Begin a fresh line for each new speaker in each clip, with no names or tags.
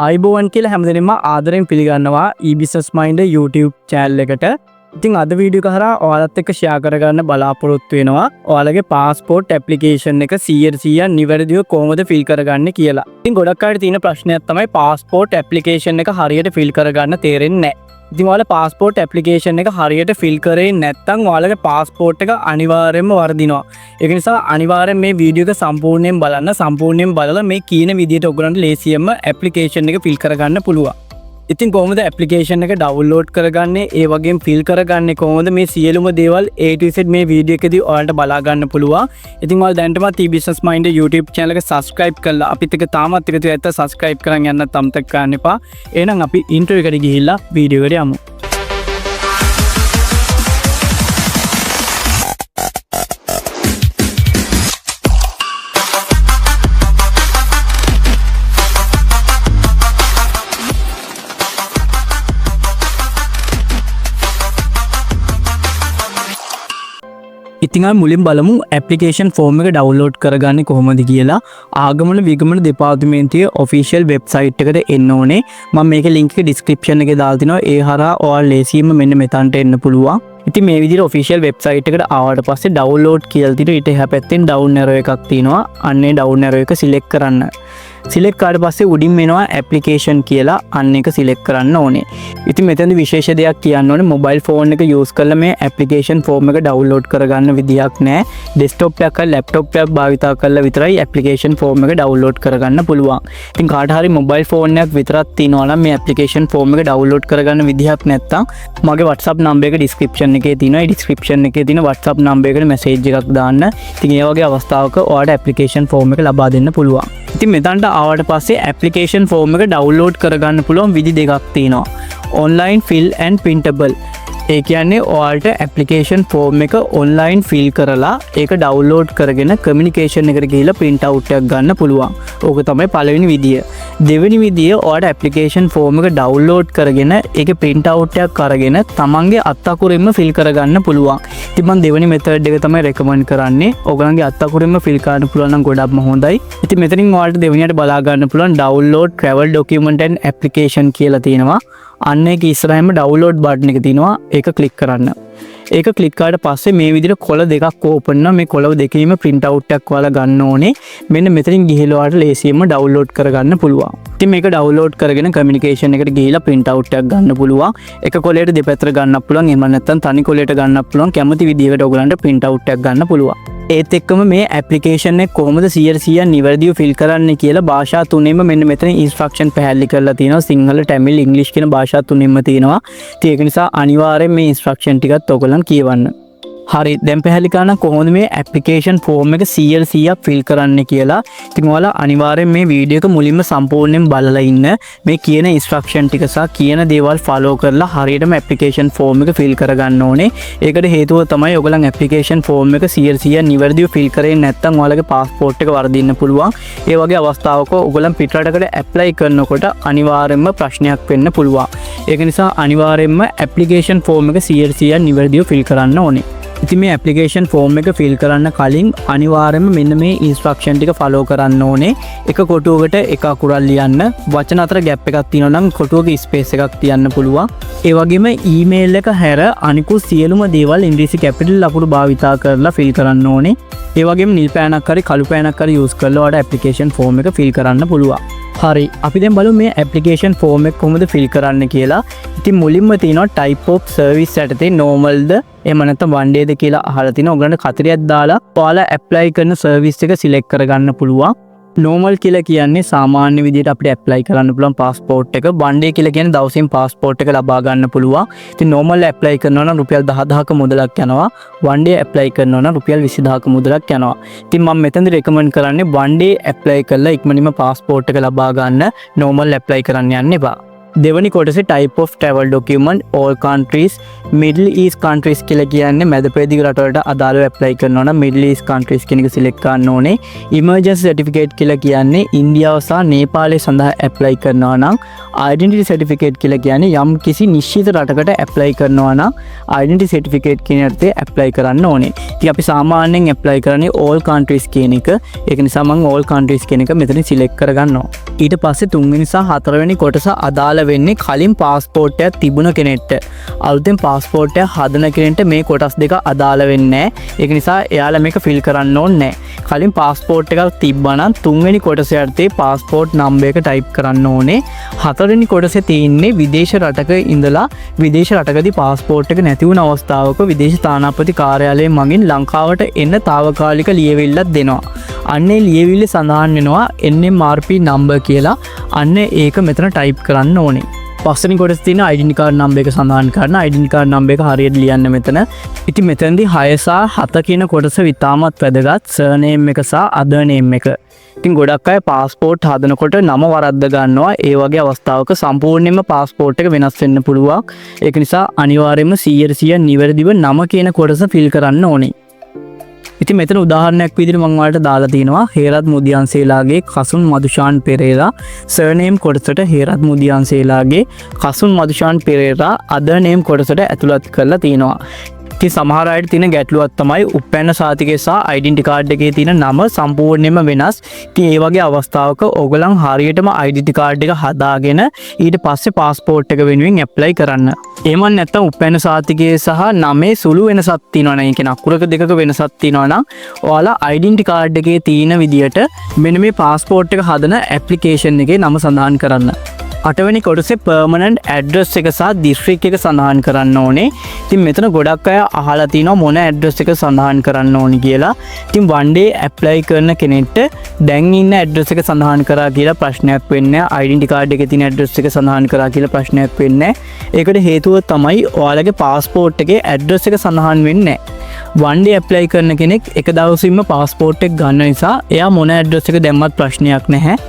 ආයිබෝවන් කියලා හැමදෙනෙම ආදරෙන් පිළිගන්නවා e-business mind YouTube channel එකට. ඉතින් අද වීඩියෝ එක හරහා ඔයාලත් එක්ක ෂෙයා කරගන්න බලාපොරොත්තු වෙනවා ඔයාලගේ passport application එක 100% නිවැරදිව කොහොමද fill කරගන්නේ කියලා. ඉතින් ගොඩක් අයට තියෙන ප්‍රශ්නයක් තමයි passport application එක හරියට fill කරගන්න තේරෙන්නේ නැහැ. ඉතින් ඔයාලා passport application එක හරියට fill කරේ නැත්නම් ඔයාලගේ passport එක අනිවාර්යයෙන්ම වර්ධිනවා. ඒක නිසා අනිවාර්යෙන් මේ වීඩියෝ එක සම්පූර්ණයෙන් බලන්න. සම්පූර්ණයෙන් බලලා මේ කියන විදිහට ඔයගලන්ට ලේසියෙන්ම application එක fill කරගන්න පුළුවන්. ඉතින් කොහොමද application එක download කරගන්නේ, ඒ වගේම fill කරගන්නේ කොහොමද, මේ සියලුම දේවල් A to Z මේ වීඩියෝ එකේදී ඔයාලට බලා ගන්න පුළුවන්. ඉතින් ඔයාලා දැනටමත් e-business mind YouTube channel එක subscribe කරලා අපිත් එක්ක තාමත් එකතු වෙලා නැත්නම් subscribe කරන් යන්නත් අමතක කරන්න එපා. එහෙනම් අපි intro එකට ගිහිල්ලා වීඩියෝ එකට යමු. ඉතින් අපි මුලින් බලමු application form එක download කරගන්නේ කොහොමද කියලා. ආගමන විගමන දෙපාර්තමේන්තුවේ official website එකට එන්න ඕනේ. මම මේකේ link එක description එකේ දාලා තිනවා. ඒ හරහා ඔයාලා ලේසියෙන්ම මෙන්න මෙතනට එන්න පුළුවන්. ඉතින් මේ විදිහට official website එකට ආවට පස්සේ download කියලා තියෙනවා. ඊට එහා පැත්තෙන් down arrow එකක් තියෙනවා. අන්නේ down arrow එක select කරන්න. select කරාට පස්සේ උඩින් එනවා application කියලා. අන්න එක select කරන්න ඕනේ. ඉතින් මෙතනදී විශේෂ දෙයක් කියන්න ඕනේ. mobile phone එක use කරලා මේ application form එක download කරගන්න විදියක් නැහැ. desktop එකක් හරි laptop එකක් භාවිතා කරලා විතරයි application form එක download කරගන්න පුළුවන්. ඉතින් කාට හරි mobile phone එකක් විතරක් තියෙනවා නම් මේ application form එක download කරගන්න විදියක් නැත්නම් මගේ WhatsApp number එක description එකේ තියෙනවා. ඒ description එකේ තියෙන WhatsApp number එකට message එකක් දාන්න. ඉතින් ඒ වගේ අවස්ථාවක ඔයාලට application form එක ලබා දෙන්න පුළුවන්. ඉතින් මෙතනට ආවට පස්සේ application form එක download කරගන්න පුළුවන් විදි දෙකක් තියෙනවා. online fill and printable. ඒ කියන්නේ ඔයාලට application form එක online fill කරලා ඒක download කරගෙන communication එකට ගිහිල්ලා print out එකක් ගන්න පුළුවන්. ඕක තමයි පළවෙනි විදිය. දෙවෙනි විදිය ඔයාලට application form එක download කරගෙන ඒකේ print out එකක් අරගෙන තමන්ගේ අත් අකුරින්ම fill කරගන්න පුළුවන්. ඉතින් මම දෙවෙනි method එක තමයි recommend කරන්නේ. ඔයගලන්ගේ අත් අකුරින්ම fill කරන්න පුළුවන් නම් ගොඩක්ම හොඳයි. ඉතින් මෙතනින් ඔයාලට දෙවෙනියට බලා ගන්න පුළුවන් download travel document and application කියලා තියෙනවා. අන්න ඒක ඉස්සරහින්ම download button එක තියෙනවා. ඒක click කරන්න. ඒක click කරාට පස්සේ මේ විදිහට කොළ දෙකක් open වෙනවා. මේ කොළ දෙකේම print out එකක් ඔයාලා ගන්න ඕනේ. මෙන්න මෙතනින් ගිහිල්ලා ඔයාලට ලේසියෙන්ම download කරගන්න පුළුවන්. ඉතින් මේක download කරගෙන communication එකට ගිහිල්ලා print out එකක් ගන්න පුළුවන්. එක කොළයට දෙපැත්තට ගන්නත් පුළුවන්. එහෙම නැත්නම් තනි කොළයට ගන්නත් පුළුවන්. කැමති විදිහකට ඔයගලන්ට print out එකක් ගන්න පුළුවන්. ඒත් එක්කම මේ application එක කොහොමද 100% නිවැරදිව fill කරන්නේ කියලා භාෂා තුනෙම මෙන්න මෙතන instruction පැහැදිලි කරලා තියෙනවා. සිංහල, තමිල්, ඉංග්‍රීසි කියන භාෂා තුනෙම තියෙනවා. ඉතින් ඒක නිසා අනිවාර්යෙන් මේ instruction ටිකත් ඔයගලන් කියවන්න. හරි, දැන් පැහැදිලි කරන්න කොහොමද මේ application form එක 100% fill කරන්නේ කියලා. ඉතින් ඔයාලා අනිවාර්යෙන් මේ වීඩියෝ එක මුලින්ම සම්පූර්ණයෙන් බලලා ඉන්න. මේ කියන instruction ටික සහ කියන දේවල් follow කරලා හරියටම application form එක fill කරගන්න ඕනේ. ඒකට හේතුව තමයි ඔයගලන් application form එක 100% නිවැරදිව fill කරේ නැත්නම් ඔයාලගේ passport එක වරදින්න පුළුවන්. ඒ වගේ අවස්ථාවක ඔයගලන් පිටරටකට apply කරනකොට අනිවාර්යෙන්ම ප්‍රශ්නයක් වෙන්න පුළුවන්. ඒක නිසා අනිවාර්යෙන්ම application form එක 100% නිවැරදිව fill කරන්න ඕනේ. ඉතින් මේ application form එක fill කරන්න කලින් අනිවාර්යයෙන්ම මෙන්න මේ instruction ටික follow කරන්න ඕනේ. එක කොටුවකට එක අකුරක් ලියන්න. වචන අතර gap එකක් තියෙනවා නම් කොටුවක space එකක් තියන්න පුළුවන්. ඒ වගේම email එක හැර අනිකුත් සියලුම දේවල් ඉංග්‍රීසි capital අකුරු භාවිතා කරලා fill කරන්න ඕනේ. ඒ වගේම නිල් පෑනක් හරි කළු පෑනක් හරි use කරලා ඔයාලට application form එක fill කරන්න පුළුවන්. හරි, අපි දැන් බලමු මේ application form එක කොහොමද fill කරන්න කියලා. ඉතින් මුලින්ම තියෙනවා type of service යටතේ normalද එහෙම නැත්නම් one day ද කියලා අහලා තිනවා. ඔයගලන්ට කතරයක් දාලා ඔයාලා apply කරන service එක select කරගන්න පුළුවන්. normal කියලා කියන්නේ සාමාන්‍ය විදිහට අපිට apply කරන්න පුළුවන් passport එක. one day කියලා කියන්නේ දවසින් passport එක ලබා ගන්න පුළුවන්. ඉතින් normal apply කරනවා නම් රුපියල් 10000ක මුදලක් යනවා. one day apply කරනවා නම් රුපියල් 20000ක මුදලක් යනවා. ඉතින් මම මෙතනදී recommend කරන්නේ one day apply කරලා ඉක්මනින්ම passport එක ලබා ගන්න. normal apply කරන්න යන්න එපා. දෙවනි කොටසේ type of travel document all countries Middle East countries කියලා කියන්නේ මැද පෙරදිග රටවලට අදාළව apply කරනවා නම් Middle East countries කියන එක select කරන්න ඕනේ. Emergency certificate කියලා කියන්නේ ඉන්දියාව සහ නේපාලය සඳහා apply කරනවා නම් identity certificate කියලා කියන්නේ යම් කිසි නිශ්චිත රටකට apply කරනවා නම් identity certificate කියන එකේ apply කරන්න ඕනේ. ඉතින් අපි සාමාන්‍යයෙන් apply කරන්නේ all countries කියන එක. ඒක නිසා මම all countries කියන එක මෙතන select කරගන්නවා. ඊට පස්සේ තුන්වෙනි සහ හතරවෙනි කොටස අදාළ වෙන්නේ කලින් පාස්පෝර්ට් එකක් තිබුණ කෙනෙක්ට. අලුතෙන් පාස්පෝර්ට් එක හදන කෙනෙක්ට මේ කොටස් දෙක අදාළ වෙන්නේ නැහැ. ඒක නිසා එයාලා මේක ෆිල් කරන්න ඕනේ නැහැ. කලින් පාස්පෝර්ට් එකක් තිබ්බා නම් තුන්වෙනි කොටසේ යටතේ පාස්පෝර්ට් නම්බර් එක ටයිප් කරන්න ඕනේ. හතරවෙනි කොටසේ තියෙන්නේ විදේශ රටක ඉඳලා විදේශ රටකදී පාස්පෝර්ට් එක නැති වුණ අවස්ථාවක විදේශ තානාපති කාර්යාලය මගින් ලංකාවට එන්න තාවකාලික ලියවිල්ලක් දෙනවා. අන්නේ ලියවිල්ලේ සඳහන් වෙනවා NMRP නම්බර් කියලා. අන්න ඒක මෙතන ටයිප් කරන්න ඕනේ. පස්වෙනි කොටසේ තියෙන identity card number එක සඳහන් කරන identity card number එක හරියට ලියන්න මෙතන. ඉතින් මෙතනදී 6 සහ 7 කියන කොටස විතාමත් වැදගත්. surname එක සහ other name එක. ඉතින් ගොඩක් අය පාස්පෝර්ට් හදනකොට නම වරද්ද ගන්නවා. ඒ වගේ අවස්ථාවක සම්පූර්ණයෙන්ම පාස්පෝර්ට් එක වෙනස් වෙන්න පුළුවන්. ඒක නිසා අනිවාර්යයෙන්ම 100% නිවැරදිව නම කියන කොටස ෆිල් කරන්න ඕනේ. ඉතින් මෙතන උදාහරණයක් විදිහට මම ඔයාලට දාලා තිනවා හේරත් මුදියන්සේලාගේ කසුන් මදුෂාන් පෙරේරා surname කොටසට හේරත් මුදියන්සේලාගේ කසුන් මදුෂාන් පෙරේරා other name කොටසට ඇතුළත් කරලා තිනවා. ඉතින් සමහර අයට තියෙන ගැටලුවක් තමයි උපැන්න සාතිකය සහ identity card එකේ තියෙන නම සම්පූර්ණයෙන්ම වෙනස්. ඉතින් ඒ වගේ අවස්ථාවක ඕගලන් හරියටම identity card එක හදාගෙන ඊට පස්සේ passport එක වෙනුවෙන් apply කරන්න. එහෙම නැත්නම් උපැන්න සාතිකයේ සහ නමේ සුළු වෙනසක් තියෙනවා නම් ඒ කියන්නේ අකුරක දෙකක වෙනසක් තියෙනවා නම් ඔයාලා identity card එකේ තියෙන විදියට මෙන්න මේ passport එක හදන application එකේ නම සඳහන් කරන්න. අටවෙනි කොටසේ permanent address එක සහ district එක සඳහන් කරන්න ඕනේ. ඉතින් මෙතන ගොඩක් අය අහලා තිනවා මොන address එක සඳහන් කරන්න ඕනි කියලා. ඉතින් one day apply කරන කෙනෙක්ට දැන් ඉන්න address එක සඳහන් කරා කියලා ප්‍රශ්නයක් වෙන්නේ නැහැ. identity card එකේ තියෙන address එක සඳහන් කරා කියලා ප්‍රශ්නයක් වෙන්නේ නැහැ. ඒකට හේතුව තමයි ඔයාලගේ passport එකේ address එක සඳහන් වෙන්නේ නැහැ. one day apply කරන කෙනෙක් එක දවසින්ම passport එක ගන්න නිසා එයා මොන address එක දැම්මත් ප්‍රශ්නයක් නැහැ.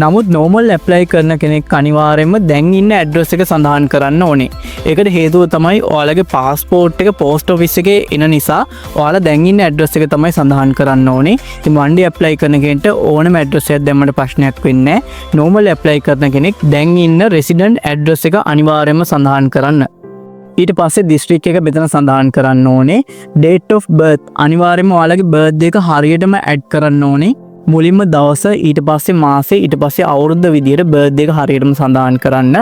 නමුත් normal apply කරන කෙනෙක් අනිවාර්යයෙන්ම දැන් ඉන්න address එක සඳහන් කරන්න ඕනේ. ඒකට හේතුව තමයි ඔයාලගේ passport එක post office එකේ එන නිසා ඔයාලා දැන් ඉන්න address එක තමයි සඳහන් කරන්න ඕනේ. ඉතින් one day apply කරන කෙනෙක්ට ඕනම address එකක් දැම්මට ප්‍රශ්නයක් වෙන්නේ නැහැ. normal apply කරන කෙනෙක් දැන් ඉන්න resident address එක අනිවාර්යයෙන්ම සඳහන් කරන්න. ඊට පස්සේ district එක මෙතන සඳහන් කරන්න ඕනේ. date of birth අනිවාර්යයෙන්ම ඔයාලගේ birthday එක හරියටම add කරන්න ඕනේ. මුලින්ම දවස ඊට පස්සේ මාසෙ ඊට පස්සේ අවුරුද්ද විදියට බර්ත්ඩේ එක හරියටම සඳහන් කරන්න.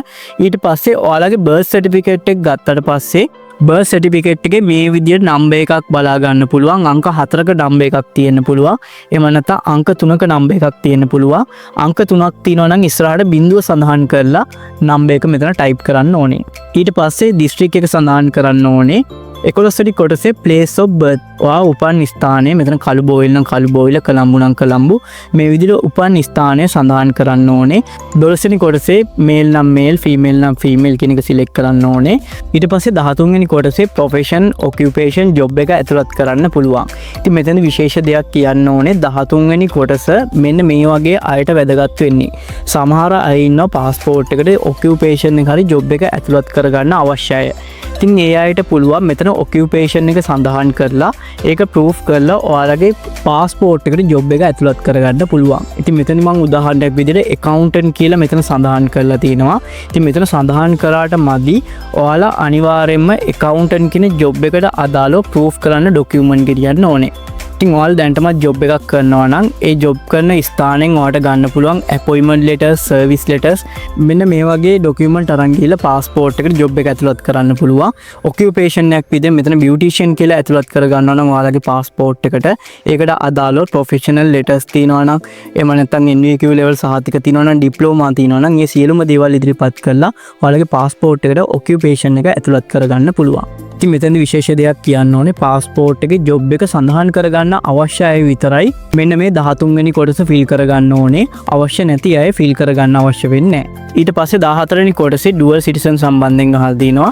ඊට පස්සේ ඔයාලගේ බර්ත් සර්ටිෆිකේට් එක ගත්තට පස්සේ බර්ත් සර්ටිෆිකේට් එකේ මේ විදියට නම්බර් එකක් බලා ගන්න පුළුවන්. අංක 4ක නම්බර් එකක් තියෙන්න පුළුවන්. එහෙම නැත්නම් අංක 3ක නම්බර් එකක් තියෙන්න පුළුවන්. අංක 3ක් තියෙනවා නම් ඉස්සරහට බිංදුව සඳහන් කරලා නම්බර් එක මෙතන ටයිප් කරන්න ඕනේ. ඊට පස්සේ දිස්ත්‍රික් එක සඳහන් කරන්න ඕනේ. 11 කොටසේ place of birth ඔයා උපන් ස්ථානය මෙතන කළුබෝවිල නම් කළුබෝවිල කොළඹ නම් කොළඹ මේ විදිහට උපන් ස්ථානය සඳහන් කරන්න ඕනේ. 12 වෙනි කොටසේ male නම් male female නම් female කියන එක select කරන්න ඕනේ. ඊට පස්සේ 13 වෙනි කොටසේ profession occupation job එක ඇතුළත් කරන්න පුළුවන්. ඉතින් මෙතන විශේෂ දෙයක් කියන්න ඕනේ 13 වෙනි කොටස මෙන්න මේ වගේ අයට වැදගත් වෙන්නේ. සමහර අය ඉන්නවා passport එකට occupation එක හරි job එක ඇතුළත් කරගන්න අවශ්‍යයි. ඉතින් ඒ අයට පුළුවන් මෙතන occupation එක සඳහන් කරලා ඒක proof කරලා ඔයාලගේ passport එකට job එක ඇතුළත් කරගන්න පුළුවන්. ඉතින් මෙතන මම උදාහරණයක් විදිහට accountant කියලා මෙතන සඳහන් කරලා තිනවා. ඉතින් මෙතන සඳහන් කරාට මදි ඔයාලා අනිවාර්යයෙන්ම accountant කියන job එකට අදාළව proof කරන්න document ගෙනියන්න ඕනේ. ඉතින් ඔයාලා දැන්ටමත් job එකක් කරනවා නම් ඒ job කරන ස්ථානෙන් ඔයාලට ගන්න පුළුවන් appointment letters, service letters මෙන්න මේ වගේ document අරන් ගිහලා passport එකට job එක ඇතුළත් කරන්න පුළුවන්. occupation එකක් විදිහට මෙතන beautician කියලා ඇතුළත් කර ගන්නවා නම් ඔයාලගේ passport එකට ඒකට අදාළව professional letters තියෙනවා නම් එහෙම නැත්නම් NVQ level සහතික තියෙනවා නම් diploma තියෙනවා නම් මේ සියලුම දේවල් ඉදිරිපත් කරලා ඔයාලගේ passport එකට occupation එක ඇතුළත් කරගන්න පුළුවන්. ඉතින් මෙතනදී විශේෂ දෙයක් කියන්න ඕනේ passport එකේ job එක සඳහන් කරගන්න අවශ්‍ය අය විතරයි මෙන්න මේ 13 වෙනි කොටස fill කරගන්න ඕනේ. අවශ්‍ය නැති අය fill කරගන්න අවශ්‍ය වෙන්නේ නැහැ. ඊට පස්සේ 14 වෙනි කොටසේ dual citizen සම්බන්ධයෙන් අහලා දිනවා.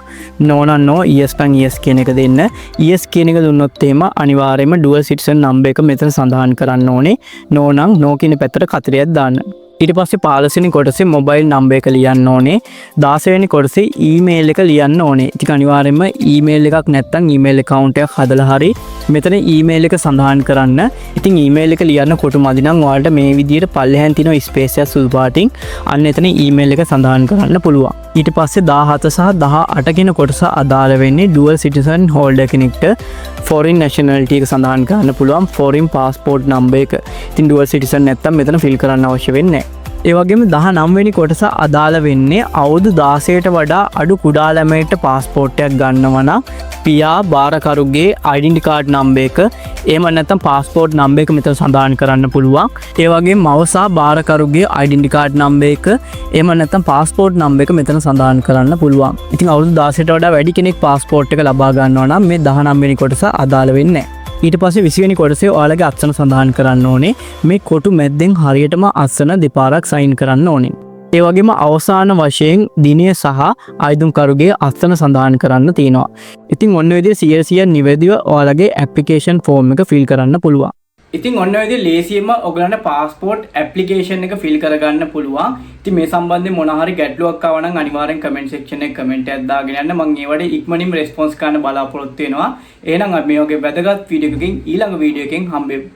no නම් no, yes නම් yes කියන එක දෙන්න. yes කියන එක දුන්නොත් එහෙම අනිවාර්යයෙන්ම dual citizen number එක මෙතන සඳහන් කරන්න ඕනේ. no නම් no කියන පැත්තට කතරයක් දාන්න. ඊට පස්සේ 15 වෙනි කොටසේ මොබයිල් නම්බර් එක ලියන්න ඕනේ. 16 වෙනි කොටසේ ඊමේල් එක ලියන්න ඕනේ. ඉතින් අනිවාර්යයෙන්ම ඊමේල් එකක් නැත්නම් ඊමේල් account එකක් හදලා හරි මෙතන ඊමේල් එක සඳහන් කරන්න. ඉතින් ඊමේල් එක ලියන්න කොටු මදි නම් ඔයාලට මේ විදිහට පල්ලෙහාන් තියෙන ස්පේස් එක සුදු පාටින් අන්න එතන ඊමේල් එක සඳහන් කරන්න පුළුවන්. ඊට පස්සේ 17 සහ 18 කියන කොටස අදාළ වෙන්නේ dual citizen holder කෙනෙක්ට foreign nationality එක සඳහන් කරන්න පුළුවන් foreign passport number එක. ඉතින් dual citizen නැත්තම් මෙතන fill කරන්න අවශ්‍ය වෙන්නේ නැහැ. ඒ වගේම 19 වෙනි කොටස අදාළ වෙන්නේ අවුරුදු 16ට වඩා අඩු කුඩා ළමයින්ට પાස්පෝර්ට් එකක් ගන්නවා නම් පියා බාරකරුගේ ඩෙන්ටි කාඩ් නම්බර් එක එහෙම නැත්නම් પાස්පෝර්ට් නම්බර් එක මෙතන සඳහන් කරන්න පුළුවන්. ඒ වගේම මව සහ බාරකරුගේ ඩෙන්ටි කාඩ් නම්බර් එක එහෙම නැත්නම් પાස්පෝර්ට් නම්බර් එක මෙතන සඳහන් කරන්න පුළුවන්. ඉතින් අවුරුදු 16ට වඩා වැඩි කෙනෙක් પાස්පෝර්ට් එක ලබා ගන්නවා නම් මේ 19 වෙනි කොටස අදාළ වෙන්නේ නැහැ. ඊට පස්සේ 20 වෙනි කොටසේ ඔයාලගේ අත්සන සඳහන් කරන්න ඕනේ. මේ කොටු මැද්දෙන් හරියටම අත්සන දෙපාරක් සයින් කරන්න ඕනේ. ඒ වගේම අවසාන වශයෙන් දිනය සහ ආයුධකරුගේ අත්සන සඳහන් කරන්න තියෙනවා. ඉතින් ඔන්න ඔය විදිහට 100% නිවැරදිව ඔයාලගේ ඇප්ලිකේෂන් ෆෝම් එක ෆිල් කරන්න පුළුවන්. ඉතින් ඔන්න ඔය විදිහට ලේසියෙන්ම ඔයගලන්ට પાස්පෝර්ට් ඇප්ලිකේෂන් එක ෆිල් කරගන්න පුළුවන්. ඉතින් මේ සම්බන්ධයෙන් මොන හරි ගැටලුවක් ආව නම් අනිවාර්යෙන් කමෙන්ට් සෙක්ෂන් එකේ කමෙන්ට් එකක් දාගෙන යන්න. මම ඒවට ඉක්මනින්ම රෙස්පොන්ස් කරන්න බලාපොරොත්තු වෙනවා. එහෙනම් අපි මේ වගේ වැදගත් වීඩියෝ එකකින් ඊළඟ වීඩියෝ එකකින් හම්බෙමු.